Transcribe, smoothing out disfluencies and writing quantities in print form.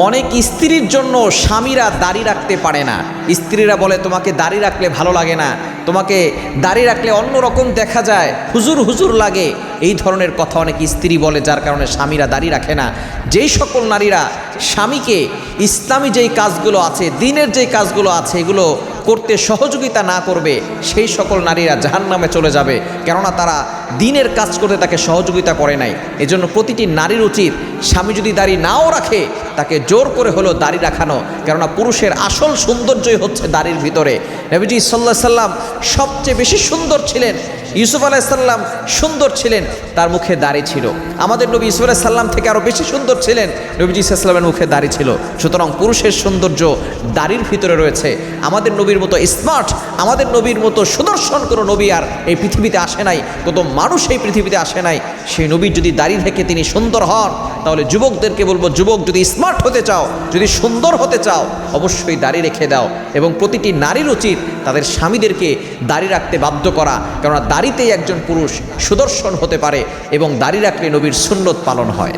অনেক স্ত্রীর জন্য স্বামীরা দাড়ি রাখতে পারে না। স্ত্রীরা বলে তোমাকে দাড়ি রাখলে ভালো লাগে না, তোমাকে দাড়ি রাখলে অন্যরকম দেখা যায়, হুজুর হুজুর লাগে, এই ধরনের কথা অনেক স্ত্রী বলে, যার কারণে স্বামীরা দাড়ি রাখে না। যেই সকল নারীরা স্বামীকে ইসলামী যেই কাজগুলো আছে, দিনের যেই কাজগুলো আছে, এগুলো করতে সহযোগিতা না করবে, সেই সকল নারীরা জাহান্নামে চলে যাবে, কেননা তারা দিনের কাজ করতে তাকে সহযোগিতা করে নাই। এজন্য প্রতিটি নারীর উচিত স্বামী যদি দাড়ি নাও রাখে তাকে জোর করে হলো দাড়ি রাখানো, কেননা পুরুষের আসল সৌন্দর্যই হচ্ছে দাড়ির ভিতরে। নবীজি সাল্লাল্লাহু আলাইহি সাল্লাম সবচেয়ে বেশি সুন্দর ছিলেন, ইউসুফ আলাইহিস সালাম সুন্দর ছিলেন, তার মুখে দাড়ি ছিল। আমাদের নবী ইউসুফ আলাইহিস সালাম থেকে আরও বেশি সুন্দর ছিলেন, নবীজি সাল্লাল্লাহু আলাইহি সাল্লামের মুখে দাড়ি ছিল। সুতরাং পুরুষের সৌন্দর্য দাড়ির ভিতরে রয়েছে। আমাদের নবীর মতো স্মার্ট, আমাদের নবীর মতো সুদর্শন কোনো নবী আর এই পৃথিবীতে আসে নাই, কত মানুষ এই পৃথিবীতে আসে নাই। সেই নবীর যদি দাড়ি থেকে তিনি সুন্দর হন, তাহলে যুবকদেরকে বলবো, যুবক যদি স্মার্ট হতে চাও, যদি সুন্দর হতে চাও, অবশ্যই দাড়ি রেখে দাও। এবং প্রতিটি নারীর উচিত তাদের স্বামীদেরকে দাড়ি রাখতে বাধ্য করা, কেননা দাড়িতেই একজন পুরুষ সুদর্শন হতে পারে এবং দাড়ি রাখলে নবীর সুন্নত পালন হয়।